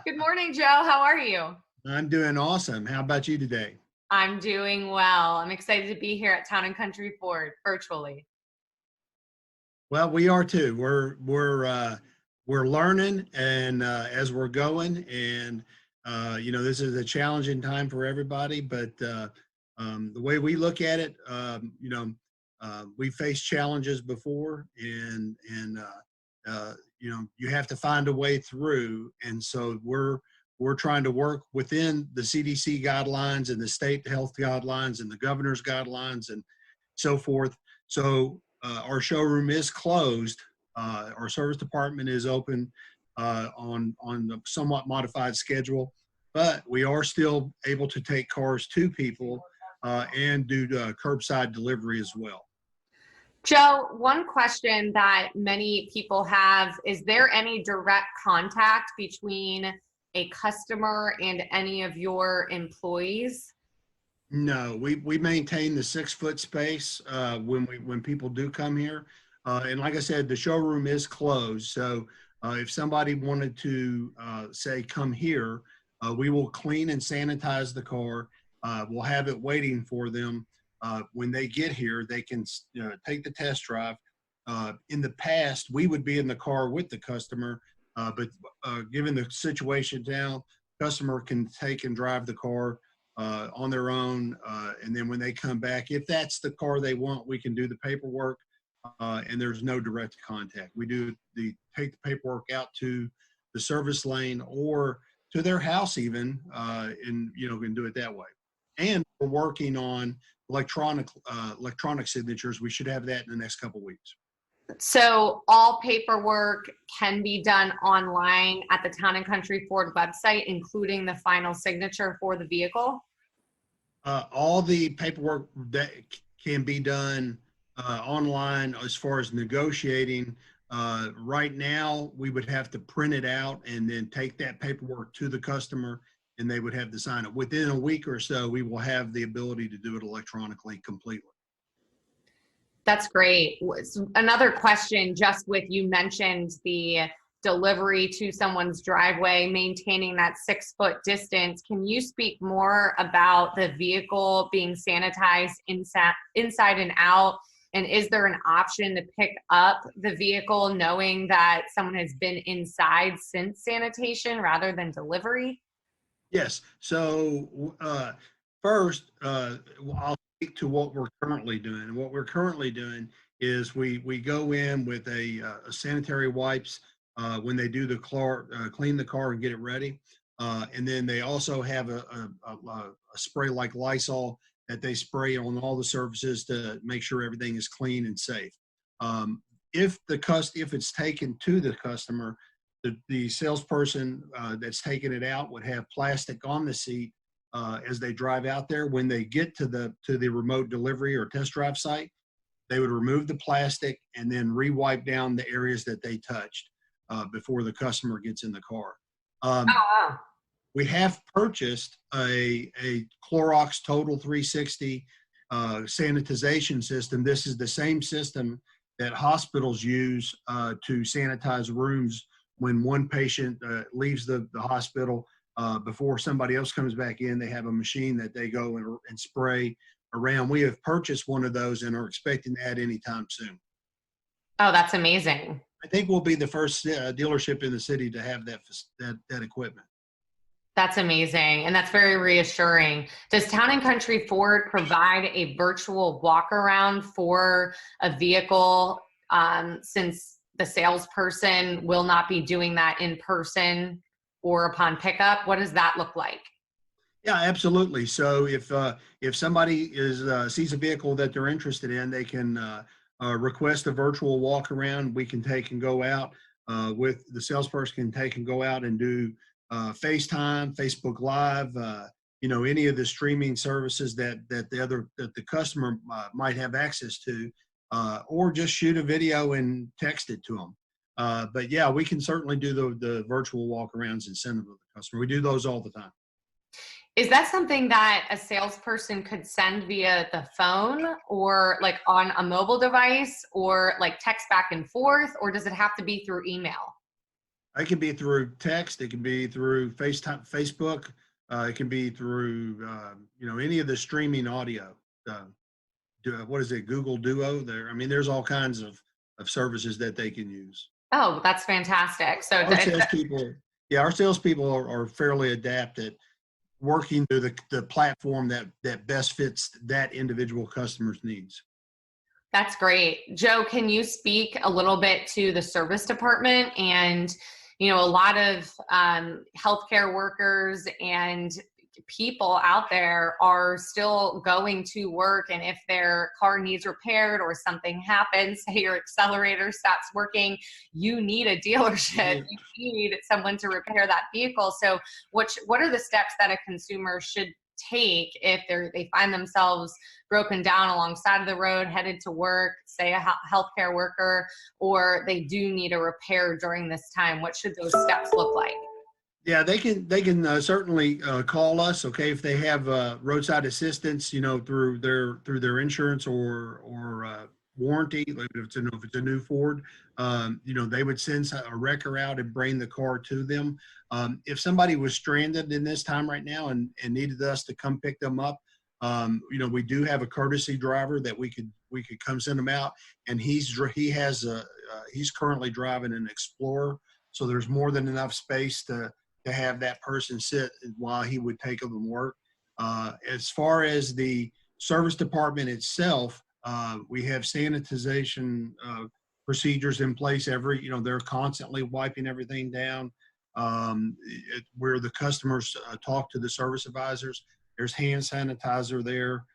Good morning, Joe. How are you? I'm doing awesome. How about you today? I'm doing well. I'm excited to be here at Town and Country Ford virtually. Well, we are too. We're learning and as we're going, and this is a challenging time for everybody. But the way we look at it, we faced challenges before, and you have to find a way through. And so we're trying to work within the CDC guidelines and the state health guidelines and the governor's guidelines and so forth. So our showroom is closed. Our service department is open on a somewhat modified schedule, but we are still able to take cars to people and do curbside delivery as well. Joe, one question that many people have, is there any direct contact between a customer and any of your employees? No, we maintain the 6 foot space when people do come here, and like I said, the showroom is closed. So if somebody wanted to say come here, we will clean and sanitize the car. We'll have it waiting for them. When they get here, they can take the test drive. In the past, we would be in the car with the customer, but given the situation now, customer can take and drive the car on their own. And then when they come back, if that's the car they want, we can do the paperwork and there's no direct contact. We take the paperwork out to the service lane or to their house even, and can do it that way. And we're working on electronic signatures. We should have that in the next couple of weeks. So all paperwork can be done online at the Town and Country Ford website, including the final signature for the vehicle? All the paperwork that can be done online as far as negotiating. Right now, we would have to print it out and then take that paperwork to the customer, and they would have to sign it. Within a week or so, we will have the ability to do it electronically completely. That's great. Another question, just with, you mentioned the delivery to someone's driveway, maintaining that 6 foot distance. Can you speak more about the vehicle being sanitized inside and out? And is there an option to pick up the vehicle knowing that someone has been inside since sanitation rather than delivery? Yes. So first, I'll speak to what we're currently doing. And what we're currently doing is we go in with a sanitary wipes when they do the car, clean the car and get it ready. And then they also have a spray like Lysol that they spray on all the surfaces to make sure everything is clean and safe. If it's taken to the customer, the salesperson that's taking it out would have plastic on the seat as they drive out there. When they get to the remote delivery or test drive site, they would remove the plastic and then re-wipe down the areas that they touched before the customer gets in the car. Oh, wow. We have purchased a Clorox Total 360 sanitization system. This is the same system that hospitals use to sanitize rooms when one patient leaves the hospital. Before somebody else comes back in, they have a machine that they go and spray around. We have purchased one of those and are expecting that anytime soon. Oh, that's amazing. I think we'll be the first dealership in the city to have that equipment. That's amazing. And that's very reassuring. Does Town and Country Ford provide a virtual walk around for a vehicle since the salesperson will not be doing that in person or upon pickup? What does that look like? Yeah, absolutely. So if somebody sees a vehicle that they're interested in, they can request a virtual walk around. We can take and go out with the salesperson can take and go out and do FaceTime, Facebook Live, any of the streaming services that the customer might have access to, or just shoot a video and text it to them. But yeah, we can certainly do the virtual walk-arounds and send them to the customer. We do those all the time. Is that something that a salesperson could send via the phone or like on a mobile device or like text back and forth, or does it have to be through email? It can be through text. It can be through FaceTime, Facebook. It can be through, any of the streaming audio. Uh, what is it? Google Duo. There. I mean, there's all kinds of services that they can use. Oh, that's fantastic. So Our salespeople, yeah, our salespeople are fairly adept at working through the platform that best fits that individual customer's needs. that's great. Joe, can you speak a little bit to the service department? And, a lot of healthcare workers and people out there are still going to work. And if their car needs repaired or something happens, say your accelerator stops working, you need a dealership. You need someone to repair that vehicle. So what are the steps that a consumer should take if they find themselves broken down alongside of the road, headed to work, say a healthcare worker, or they do need a repair during this time? What should those steps look like? Yeah, they can certainly call us. Okay, if they have roadside assistance, through their insurance or warranty. Like if it's a new Ford, they would send a wrecker out and bring the car to them. If somebody was stranded in this time right now and needed us to come pick them up, we do have a courtesy driver that we could come send them out, and he's currently driving an Explorer, so there's more than enough space to have that person sit while he would take them to work. As far as the service department itself, we have sanitization procedures in place. They're constantly wiping everything down. Where the customers talk to the service advisors, there's hand sanitizer there.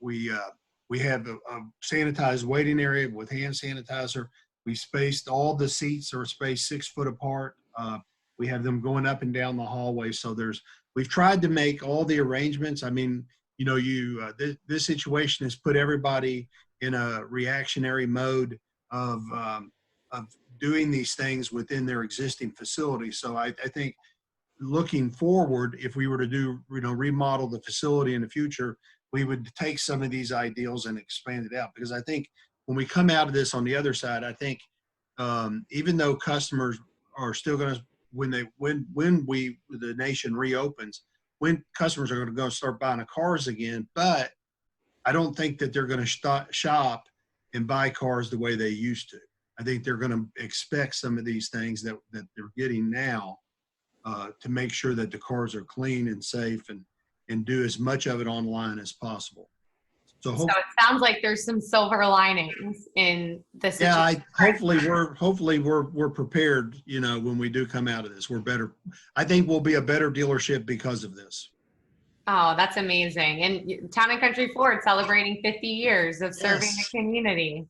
We have a sanitized waiting area with hand sanitizer. We spaced all the seats are spaced 6 foot apart. We have them going up and down the hallway. So we've tried to make all the arrangements. I mean, this situation has put everybody in a reactionary mode of doing these things within their existing facility. So I think looking forward, if we were to do, remodel the facility in the future, we would take some of these ideals and expand it out. Because I think when we come out of this on the other side, I think even though customers are still going to, when the nation reopens, when customers are going to go start buying cars again, but I don't think that they're going to shop and buy cars the way they used to. I think they're going to expect some of these things that they're getting now to make sure that the cars are clean and safe and do as much of it online as possible. So it sounds like there's some silver linings in the Yeah, situation. hopefully we're prepared. When we do come out of this, we're better. I think we'll be a better dealership because of this. Oh, that's amazing! And Town and Country Ford celebrating 50 years of serving the community.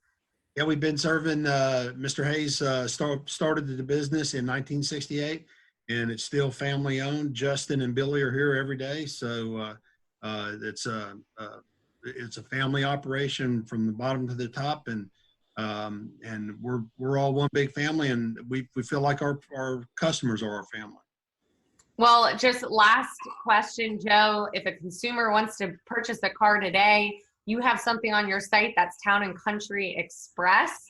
Yeah, we've been serving. Mr. Hayes started the business in 1968, and it's still family owned. Justin and Billy are here every day, so it's a family operation from the bottom to the top, and we're all one big family, and we feel like our customers are our family. Well, just last question, Joe. If a consumer wants to purchase a car today, you have something on your site that's Town and Country Express.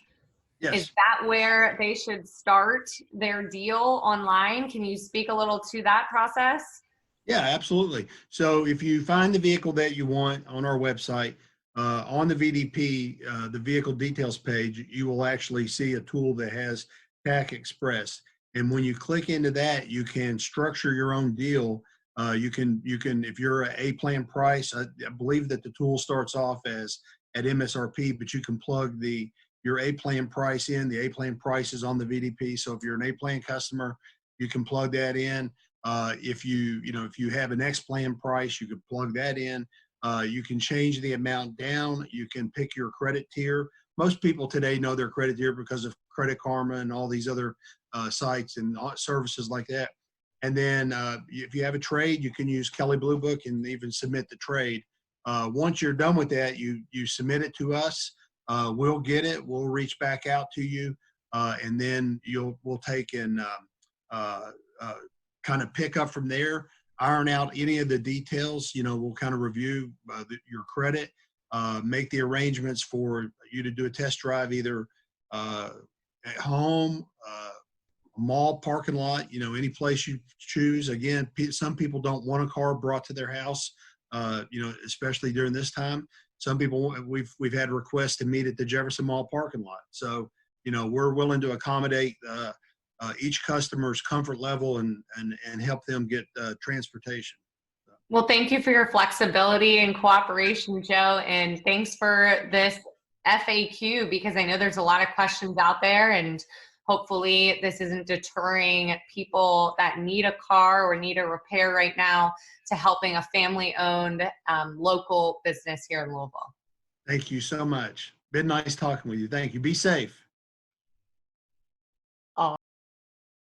Yes. Is that where they should start their deal online? Can you speak a little to that process? Yeah, absolutely. So if you find the vehicle that you want on our website, on the VDP, the vehicle details page, you will actually see a tool that has TAC Express. And when you click into that, you can structure your own deal. You can, if you're an A-plan price, I believe that the tool starts off as at MSRP, but you can plug your A-plan price in. The A-plan price is on the VDP. So if you're an A-plan customer, you can plug that in. If you have an X-plan price, you can plug that in. You can change the amount down. You can pick your credit tier. Most people today know their credit tier because of Credit Karma and all these other sites and services like that. And then if you have a trade, you can use Kelley Blue Book and even submit the trade. Once you're done with that, you submit it to us. We'll get it. We'll reach back out to you, and then we'll take and kind of pick up from there, iron out any of the details. We'll kind of review your credit, make the arrangements for you to do a test drive either at home, mall parking lot, any place you choose. Again, some people don't want a car brought to their house, especially during this time. Some people, we've had requests to meet at the Jefferson Mall parking lot. So, we're willing to accommodate each customer's comfort level and help them get transportation. Well, thank you for your flexibility and cooperation, Joe, and thanks for this FAQ, because I know there's a lot of questions out there, and hopefully this isn't deterring people that need a car or need a repair right now to helping a family-owned local business here in Louisville. Thank you so much. Been nice talking with you. Thank you. Be safe.